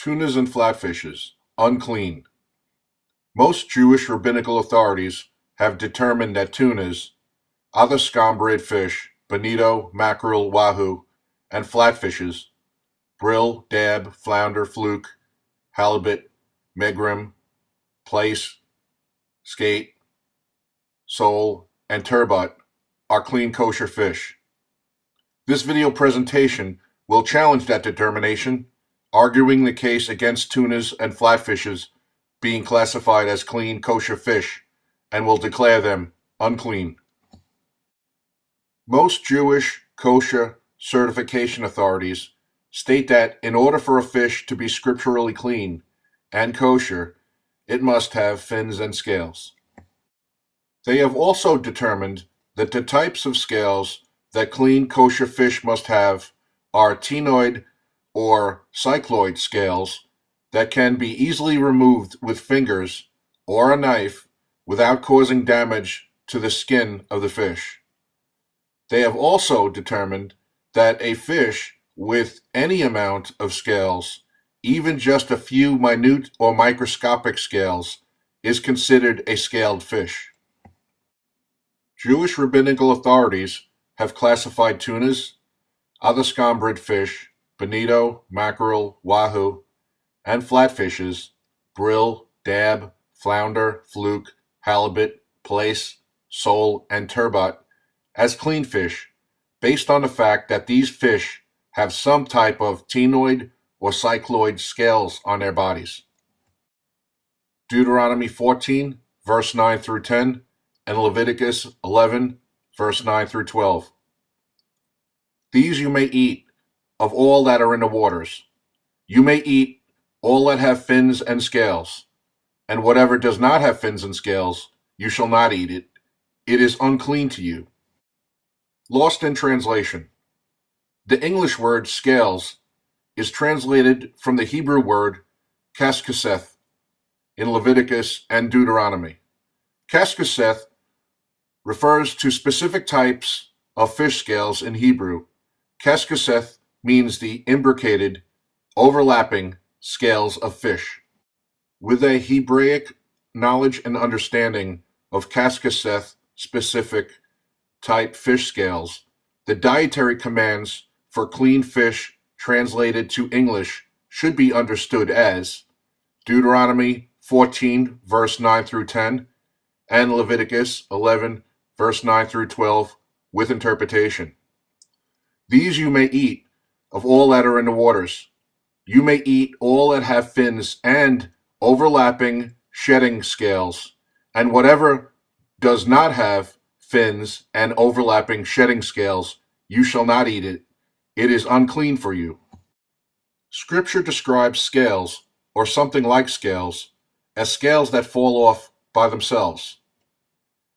Tunas and flatfishes, unclean. Most Jewish rabbinical authorities have determined that tunas, other scombrid fish, bonito, mackerel, wahoo, and flatfishes, brill, dab, flounder, fluke, halibut, megrim, plaice, skate, sole, and turbot are clean kosher fish. This video presentation will challenge that determination, arguing the case against tunas and flatfishes being classified as clean kosher fish, and will declare them unclean. Most Jewish kosher certification authorities state that in order for a fish to be scripturally clean and kosher, it must have fins and scales. They have also determined that the types of scales that clean kosher fish must have are ctenoid or cycloid scales that can be easily removed with fingers or a knife without causing damage to the skin of the fish. They have also determined that a fish with any amount of scales, even just a few minute or microscopic scales, is considered a scaled fish. Jewish rabbinical authorities have classified tunas, other scombrid fish, bonito, mackerel, wahoo, and flatfishes, brill, dab, flounder, fluke, halibut, plaice, sole, and turbot as clean fish based on the fact that these fish have some type of ctenoid or cycloid scales on their bodies. Deuteronomy 14, verse 9 through 10, and Leviticus 11, verse 9 through 12. These you may eat of all that are in the waters. You may eat all that have fins and scales, and whatever does not have fins and scales, you shall not eat it. It is unclean to you. Lost in translation. The English word scales is translated from the Hebrew word kaskaseth in Leviticus and Deuteronomy. Kaskaseth refers to specific types of fish scales in Hebrew. Kaskaseth means the imbricated, overlapping scales of fish. With a Hebraic knowledge and understanding of Kaskaseth specific type fish scales, the dietary commands for clean fish translated to English should be understood as Deuteronomy 14, verse 9 through 10, and Leviticus 11, verse 9 through 12, with interpretation. These you may eat of all that are in the waters. You may eat all that have fins and overlapping shedding scales, and whatever does not have fins and overlapping shedding scales, you shall not eat it. It is unclean for you. Scripture describes scales, or something like scales, as scales that fall off by themselves.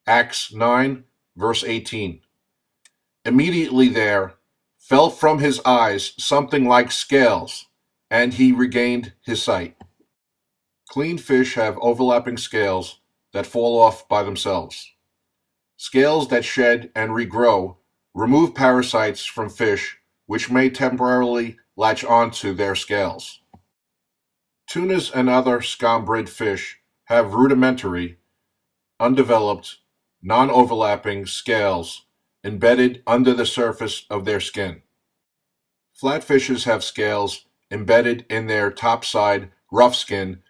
Acts 9, verse 18. Immediately there fell from his eyes something like scales, and he regained his sight. Clean fish have overlapping scales that fall off by themselves. Scales that shed and regrow remove parasites from fish which may temporarily latch onto their scales. Tunas and other scombrid fish have rudimentary, undeveloped, non-overlapping scales embedded under the surface of their skin. Flatfishes have scales embedded in their topside rough skin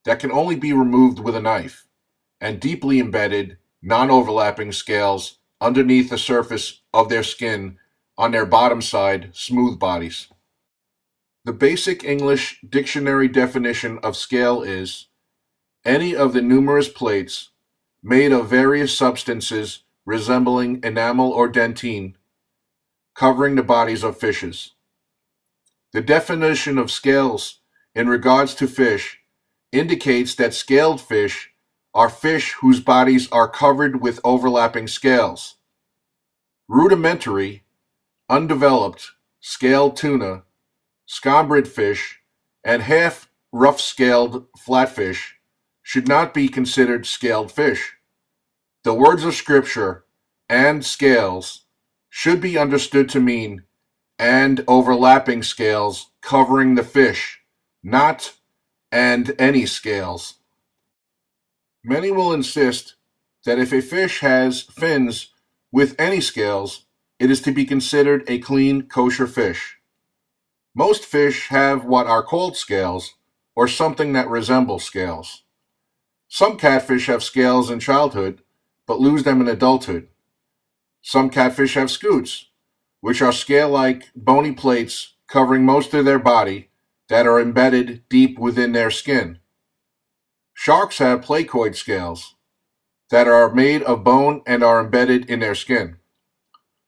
that can only be removed with a knife, and deeply embedded, non-overlapping scales underneath the surface of their skin on their bottom side smooth bodies. The basic English dictionary definition of scale is any of the numerous plates made of various substances resembling enamel or dentine covering the bodies of fishes. The definition of scales in regards to fish indicates that scaled fish are fish whose bodies are covered with overlapping scales. Rudimentary, undeveloped, scaled tuna, scombrid fish, and half rough-scaled flatfish should not be considered scaled fish. The words of Scripture, and scales, should be understood to mean and overlapping scales covering the fish, not and any scales. Many will insist that if a fish has fins with any scales, it is to be considered a clean, kosher fish. Most fish have what are called scales, or something that resembles scales. Some catfish have scales in childhood, but lose them in adulthood. Some catfish have scutes, which are scale-like bony plates covering most of their body that are embedded deep within their skin. Sharks have placoid scales that are made of bone and are embedded in their skin.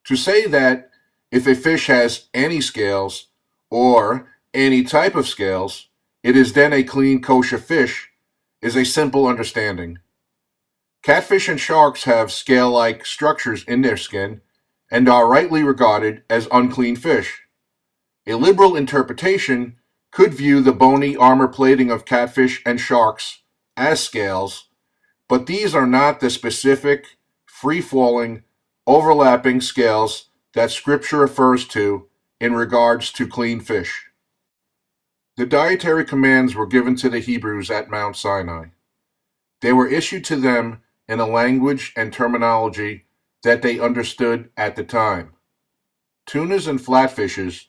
To say that if a fish has any scales or any type of scales, it is then a clean kosher fish is a simple understanding. Catfish and sharks have scale-like structures in their skin and are rightly regarded as unclean fish. A liberal interpretation could view the bony armor plating of catfish and sharks as scales, but these are not the specific, free-falling, overlapping scales that Scripture refers to in regards to clean fish. The dietary commands were given to the Hebrews at Mount Sinai. They were issued to them in a language and terminology that they understood at the time. Tunas and flatfishes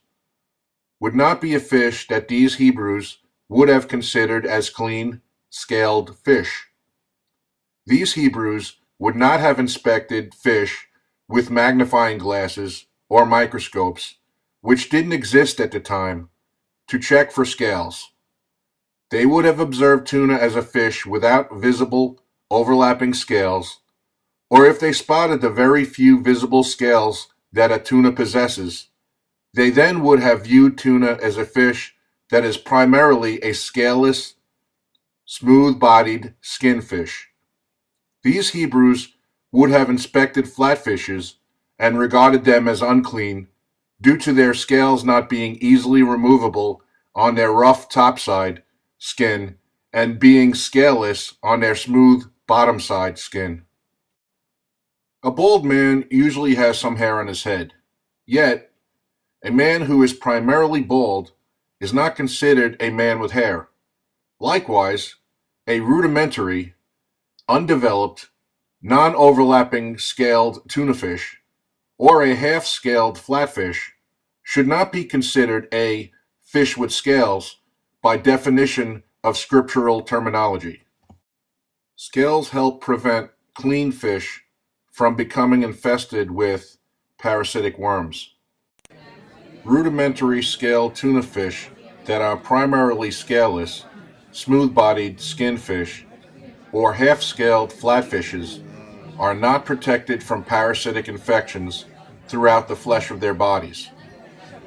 would not be a fish that these Hebrews would have considered as clean, scaled fish. These Hebrews would not have inspected fish with magnifying glasses or microscopes, which didn't exist at the time, to check for scales. They would have observed tuna as a fish without visible overlapping scales, or if they spotted the very few visible scales that a tuna possesses, they then would have viewed tuna as a fish that is primarily a scaleless, smooth-bodied skin fish. These Hebrews would have inspected flatfishes and regarded them as unclean due to their scales not being easily removable on their rough topside skin and being scaleless on their smooth bottom side skin. A bald man usually has some hair on his head, yet a man who is primarily bald is not considered a man with hair. Likewise, a rudimentary, undeveloped, non-overlapping scaled tuna fish or a half-scaled flatfish should not be considered a fish with scales by definition of scriptural terminology. Scales help prevent clean fish from becoming infested with parasitic worms. Rudimentary scaled tuna fish that are primarily scaleless, smooth-bodied skin fish, or half-scaled flatfishes are not protected from parasitic infections throughout the flesh of their bodies.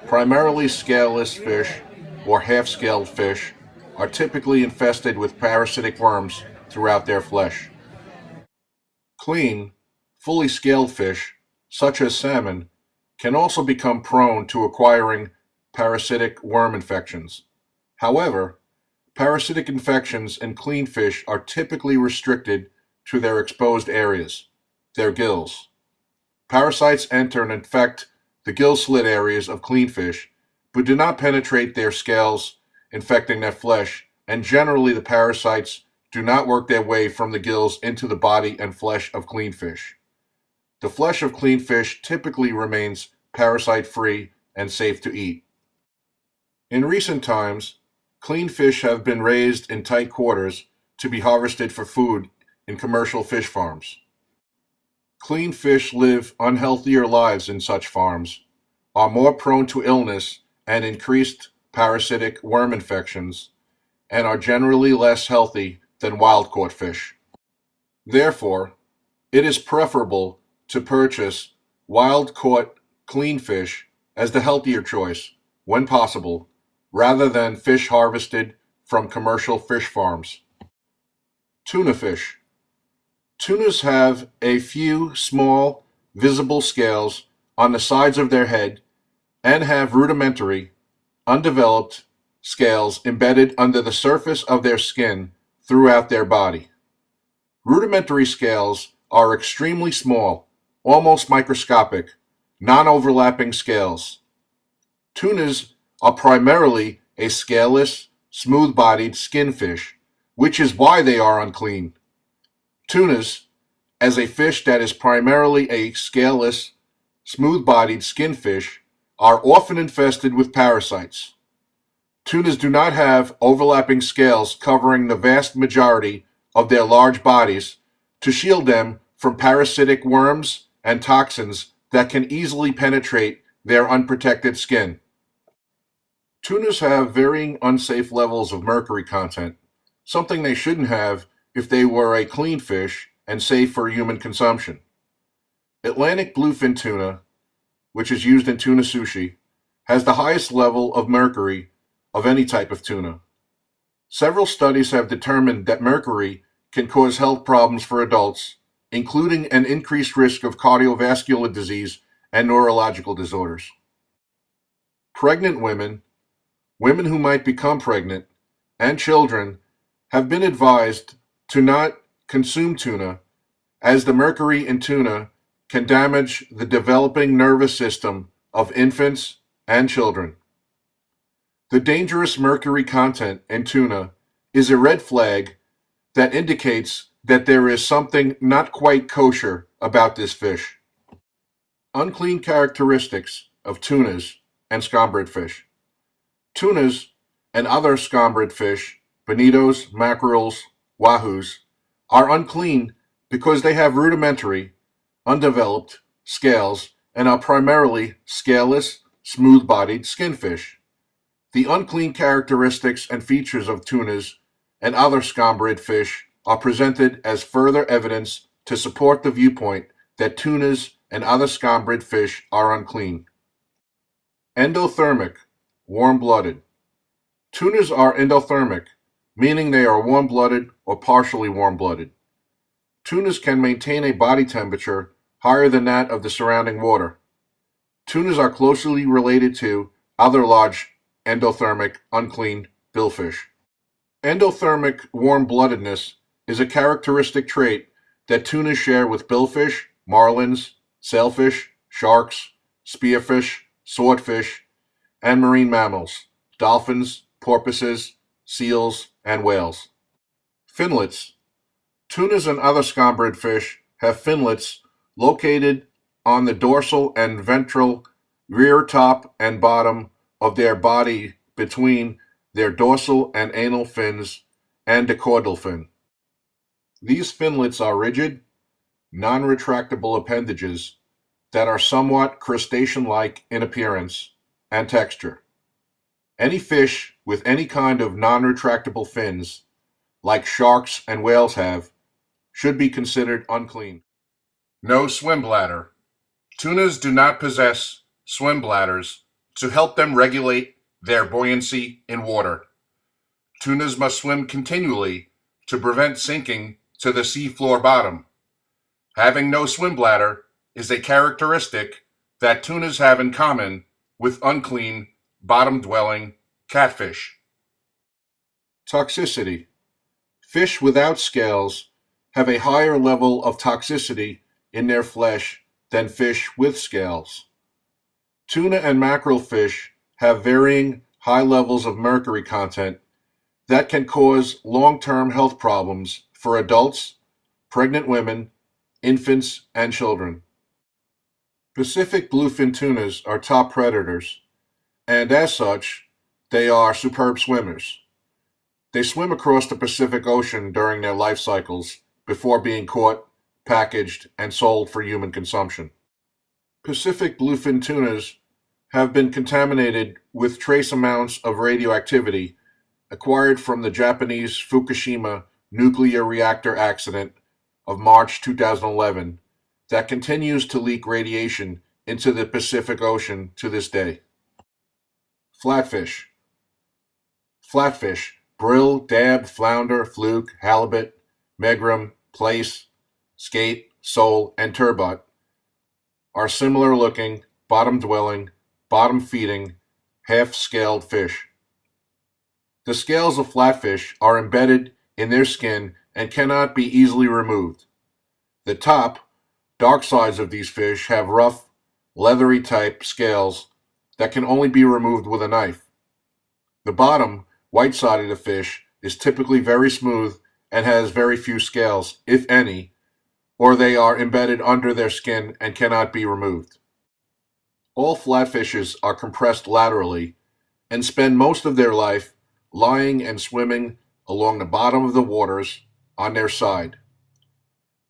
Primarily scaleless fish or half-scaled fish are typically infested with parasitic worms throughout their flesh. Clean, fully scaled fish, such as salmon, can also become prone to acquiring parasitic worm infections. However, parasitic infections in clean fish are typically restricted to their exposed areas, their gills. Parasites enter and infect the gill slit areas of clean fish, but do not penetrate their scales, infecting their flesh, and generally the parasites do not work their way from the gills into the body and flesh of clean fish. The flesh of clean fish typically remains parasite-free and safe to eat. In recent times, clean fish have been raised in tight quarters to be harvested for food in commercial fish farms. Clean fish live unhealthier lives in such farms, are more prone to illness and increased parasitic worm infections, and are generally less healthy than wild-caught fish. Therefore, it is preferable to purchase wild-caught clean fish as the healthier choice, when possible, rather than fish harvested from commercial fish farms. Tuna fish. Tunas have a few small, visible scales on the sides of their head and have rudimentary, undeveloped scales embedded under the surface of their skin throughout their body. Rudimentary scales are extremely small, almost microscopic, non-overlapping scales. Tunas are primarily a scaleless, smooth-bodied skin fish, which is why they are unclean. Tunas, as a fish that is primarily a scaleless, smooth-bodied skin fish, are often infested with parasites. Tunas do not have overlapping scales covering the vast majority of their large bodies to shield them from parasitic worms and toxins that can easily penetrate their unprotected skin. Tunas have varying unsafe levels of mercury content, something they shouldn't have if they were a clean fish and safe for human consumption. Atlantic bluefin tuna, which is used in tuna sushi, has the highest level of mercury of any type of tuna. Several studies have determined that mercury can cause health problems for adults, including an increased risk of cardiovascular disease and neurological disorders. Pregnant women, women who might become pregnant, and children have been advised to not consume tuna, as the mercury in tuna can damage the developing nervous system of infants and children. The dangerous mercury content in tuna is a red flag that indicates that there is something not quite kosher about this fish. Unclean characteristics of tunas and scombrid fish. Tunas and other scombrid fish, bonitos, mackerels, wahoos, are unclean because they have rudimentary, undeveloped scales and are primarily scaleless, smooth-bodied skin fish. The unclean characteristics and features of tunas and other scombrid fish are presented as further evidence to support the viewpoint that tunas and other scombrid fish are unclean. Endothermic, warm-blooded. Tunas are endothermic, meaning they are warm-blooded or partially warm-blooded. Tunas can maintain a body temperature higher than that of the surrounding water. Tunas are closely related to other large endothermic, unclean billfish. Endothermic warm-bloodedness is a characteristic trait that tunas share with billfish, marlins, sailfish, sharks, spearfish, swordfish, and marine mammals, dolphins, porpoises, seals, and whales. Finlets. Tunas and other scombrid fish have finlets located on the dorsal and ventral rear top and bottom of their body between their dorsal and anal fins and the caudal fin. These finlets are rigid, non-retractable appendages that are somewhat crustacean-like in appearance and texture. Any fish with any kind of non-retractable fins, like sharks and whales have, should be considered unclean. No swim bladder. Tunas do not possess swim bladders to help them regulate their buoyancy in water. Tunas must swim continually to prevent sinking to the seafloor bottom. Having no swim bladder is a characteristic that tunas have in common with unclean, bottom-dwelling catfish. Toxicity. Fish without scales have a higher level of toxicity in their flesh than fish with scales. Tuna and mackerel fish have varying high levels of mercury content that can cause long-term health problems for adults, pregnant women, infants, and children. Pacific bluefin tunas are top predators, and as such, they are superb swimmers. They swim across the Pacific Ocean during their life cycles before being caught, packaged, and sold for human consumption. Pacific bluefin tunas have been contaminated with trace amounts of radioactivity acquired from the Japanese Fukushima nuclear reactor accident of March 2011 that continues to leak radiation into the Pacific Ocean to this day. Flatfish. Flatfish, brill, dab, flounder, fluke, halibut, megrim, plaice, skate, sole, and turbot are similar looking, bottom-dwelling, bottom-feeding, half-scaled fish. The scales of flatfish are embedded in their skin and cannot be easily removed. The top, dark sides of these fish have rough, leathery type scales that can only be removed with a knife. The bottom, white side of the fish is typically very smooth and has very few scales, if any, or they are embedded under their skin and cannot be removed. All flatfishes are compressed laterally and spend most of their life lying and swimming along the bottom of the waters on their side.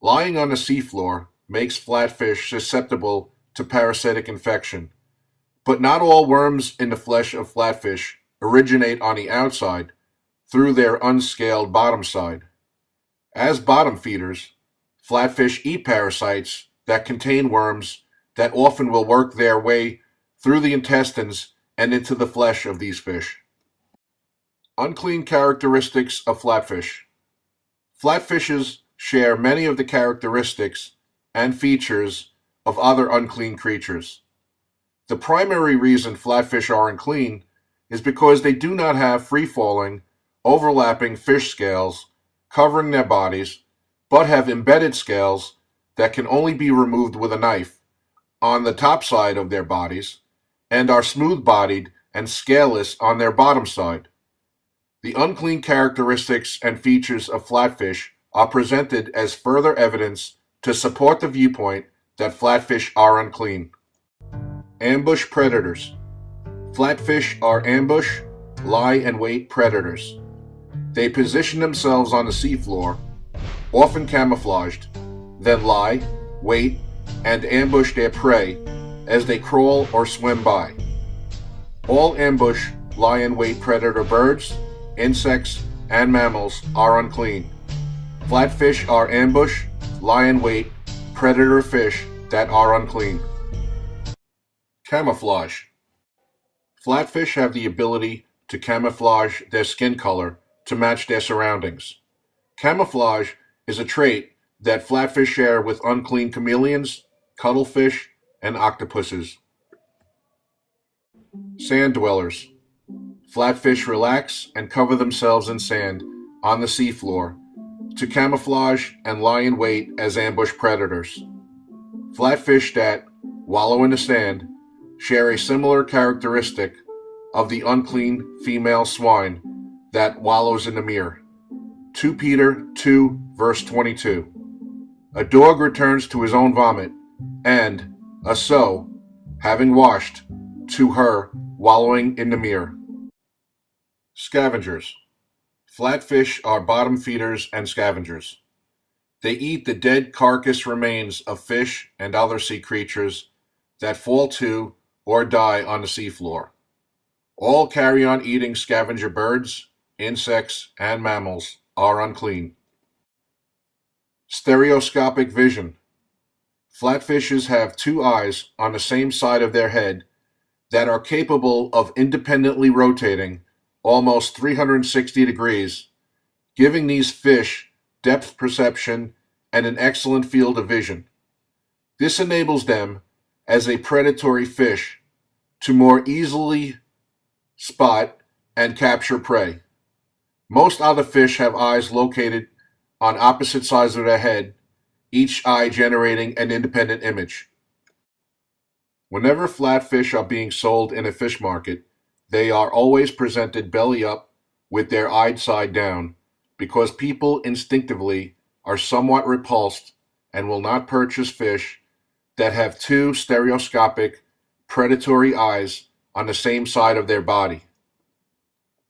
Lying on the seafloor makes flatfish susceptible to parasitic infection, but not all worms in the flesh of flatfish originate on the outside through their unscaled bottom side. As bottom feeders, flatfish eat parasites that contain worms that often will work their way through the intestines and into the flesh of these fish. Unclean characteristics of flatfish. Flatfishes share many of the characteristics and features of other unclean creatures. The primary reason flatfish are unclean is because they do not have free-falling, overlapping fish scales covering their bodies, but have embedded scales that can only be removed with a knife on the top side of their bodies and are smooth-bodied and scaleless on their bottom side. The unclean characteristics and features of flatfish are presented as further evidence to support the viewpoint that flatfish are unclean. Ambush predators. Flatfish are ambush, lie and wait predators. They position themselves on the seafloor, often camouflaged, then lie, wait, and ambush their prey as they crawl or swim by. All ambush, lie and wait predator birds, insects, and mammals are unclean. Flatfish are ambush, lie and wait predator fish that are unclean. Camouflage. Flatfish have the ability to camouflage their skin color to match their surroundings. Camouflage is a trait that flatfish share with unclean chameleons, cuttlefish, and octopuses. Sand dwellers. Flatfish relax and cover themselves in sand on the seafloor to camouflage and lie in wait as ambush predators. Flatfish that wallow in the sand share a similar characteristic of the unclean female swine that wallows in the mere. 2 Peter 2, verse 22. A dog returns to his own vomit, and a sow, having washed, to her wallowing in the mere. Scavengers. Flatfish are bottom feeders and scavengers. They eat the dead carcass remains of fish and other sea creatures that fall to or die on the seafloor. All carrion eating scavenger birds, insects, and mammals are unclean. Stereoscopic vision. Flatfishes have 2 eyes on the same side of their head that are capable of independently rotating almost 360 degrees, giving these fish depth perception and an excellent field of vision. This enables them, as a predatory fish, to more easily spot and capture prey. Most other fish have eyes located on opposite sides of their head, each eye generating an independent image. Whenever flatfish are being sold in a fish market, they are always presented belly up with their eyed side down, because people instinctively are somewhat repulsed and will not purchase fish that have 2 stereoscopic predatory eyes on the same side of their body.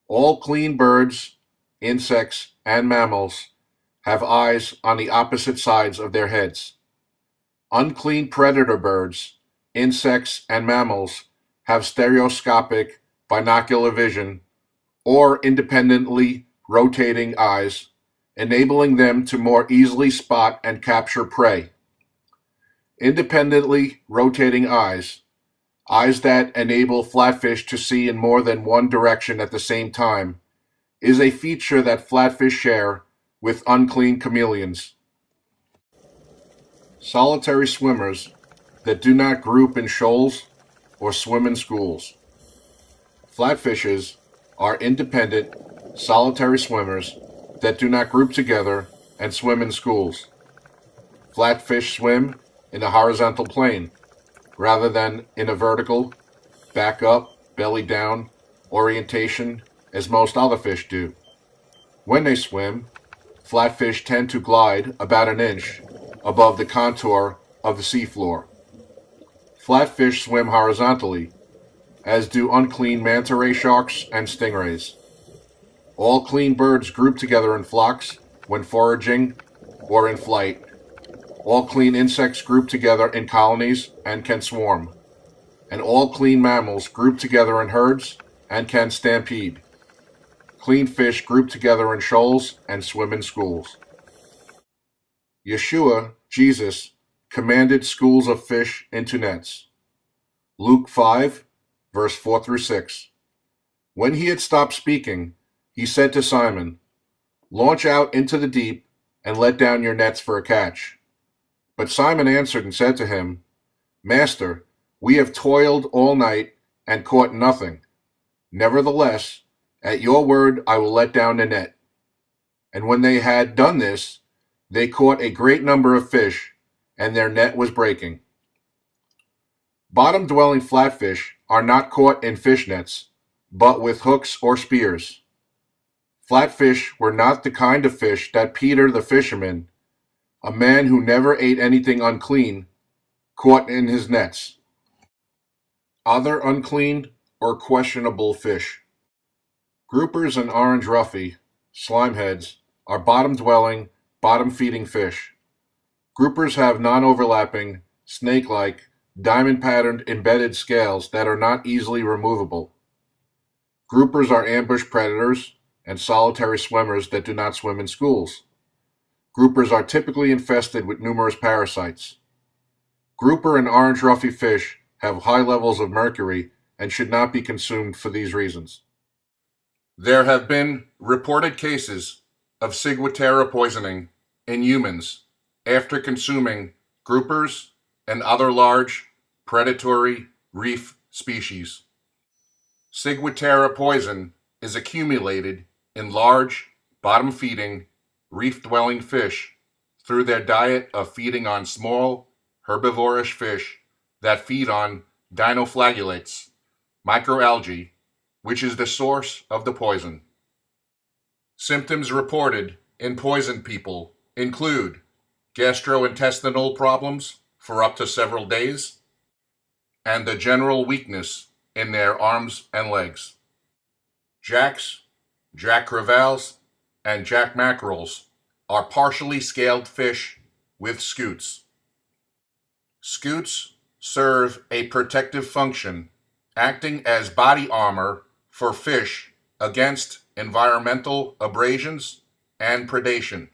All clean birds, insects, and mammals have eyes on the opposite sides of their heads. Unclean predator birds, insects, and mammals have stereoscopic binocular vision or independently rotating eyes, enabling them to more easily spot and capture prey. Independently rotating eyes, eyes that enable flatfish to see in more than one direction at the same time, is a feature that flatfish share with unclean chameleons. Solitary swimmers that do not group in shoals or swim in schools. Flatfishes are independent, solitary swimmers that do not group together and swim in schools. Flatfish swim in a horizontal plane rather than in a vertical, back up, belly down orientation as most other fish do. When they swim, flatfish tend to glide about an inch above the contour of the seafloor. Flatfish swim horizontally, as do unclean manta ray sharks and stingrays. All clean birds group together in flocks when foraging or in flight. All clean insects group together in colonies and can swarm. And all clean mammals group together in herds and can stampede. Clean fish group together in shoals and swim in schools. Yeshua, Jesus, commanded schools of fish into nets. Luke 5, verse 4 through 6. When he had stopped speaking, he said to Simon, "Launch out into the deep and let down your nets for a catch." But Simon answered and said to him, "Master, we have toiled all night and caught nothing. Nevertheless, at your word I will let down the net." And when they had done this, they caught a great number of fish, and their net was breaking. Bottom-dwelling flatfish are not caught in fish nets, but with hooks or spears. Flatfish were not the kind of fish that Peter the fisherman, a man who never ate anything unclean, caught in his nets. Other unclean or questionable fish. Groupers and orange ruffy, slimeheads, are bottom-dwelling, bottom-feeding fish. Groupers have non-overlapping, snake-like, diamond-patterned embedded scales that are not easily removable. Groupers are ambush predators and solitary swimmers that do not swim in schools. Groupers are typically infested with numerous parasites. Grouper and orange ruffy fish have high levels of mercury and should not be consumed for these reasons. There have been reported cases of ciguatera poisoning in humans after consuming groupers and other large predatory reef species. Ciguatera poison is accumulated in large, bottom-feeding, reef-dwelling fish through their diet of feeding on small, herbivorous fish that feed on dinoflagellates, microalgae, which is the source of the poison. Symptoms reported in poisoned people include gastrointestinal problems for up to several days, and the general weakness in their arms and legs. Jacks, jack crevalles, and jack mackerels are partially scaled fish with scutes. Scutes serve a protective function, acting as body armor for fish against environmental abrasions and predation.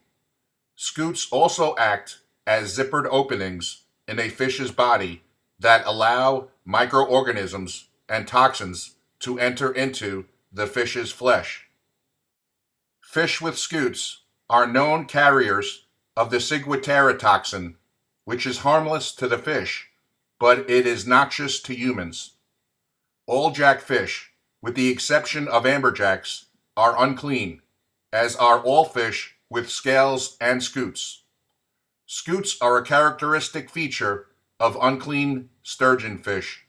Scutes also act as zippered openings in a fish's body that allow microorganisms and toxins to enter into the fish's flesh. Fish with scutes are known carriers of the ciguatera toxin, which is harmless to the fish, but it is noxious to humans. All jackfish, with the exception of amberjacks, are unclean, as are all fish with scales and scutes. Scutes are a characteristic feature of unclean sturgeon fish.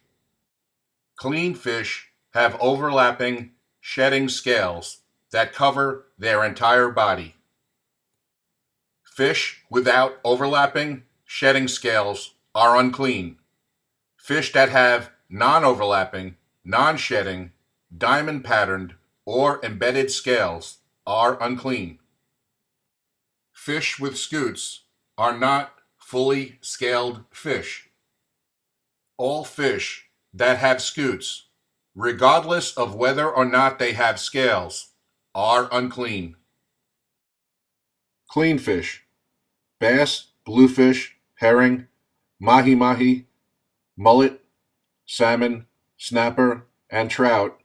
Clean fish have overlapping, shedding scales that cover their entire body. Fish without overlapping, shedding scales are unclean. Fish that have non-overlapping, non-shedding, diamond-patterned, or embedded scales are unclean. Fish with scutes are not fully scaled fish. All fish that have scutes, regardless of whether or not they have scales, are unclean. Clean fish: bass, bluefish, herring, mahi-mahi, mullet, salmon, snapper, and trout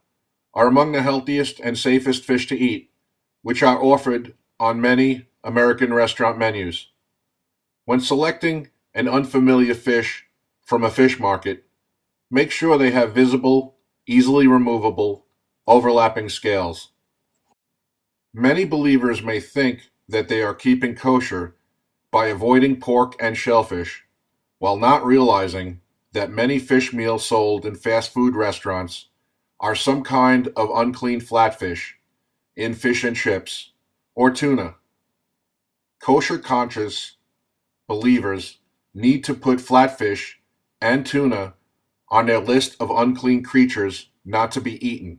are among the healthiest and safest fish to eat, which are offered on many American restaurant menus. When selecting an unfamiliar fish from a fish market, make sure they have visible, easily removable, overlapping scales. Many believers may think that they are keeping kosher by avoiding pork and shellfish, while not realizing that many fish meals sold in fast food restaurants are some kind of unclean flatfish in fish and chips, or tuna. Kosher conscious believers need to put flatfish and tuna on their list of unclean creatures not to be eaten.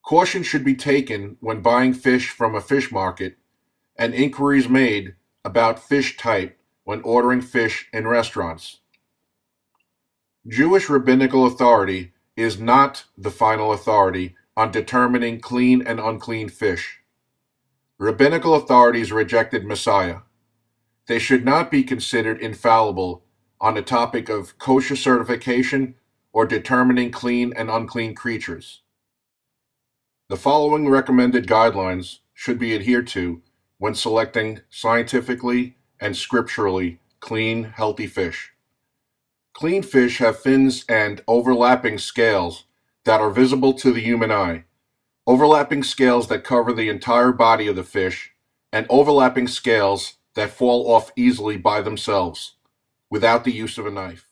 Caution should be taken when buying fish from a fish market and inquiries made about fish type when ordering fish in restaurants. Jewish rabbinical authority is not the final authority on determining clean and unclean fish. Rabbinical authorities rejected Messiah. They should not be considered infallible on the topic of kosher certification or determining clean and unclean creatures. The following recommended guidelines should be adhered to when selecting scientifically and scripturally clean, healthy fish. Clean fish have fins and overlapping scales that are visible to the human eye, overlapping scales that cover the entire body of the fish, and overlapping scales that fall off easily by themselves without the use of a knife.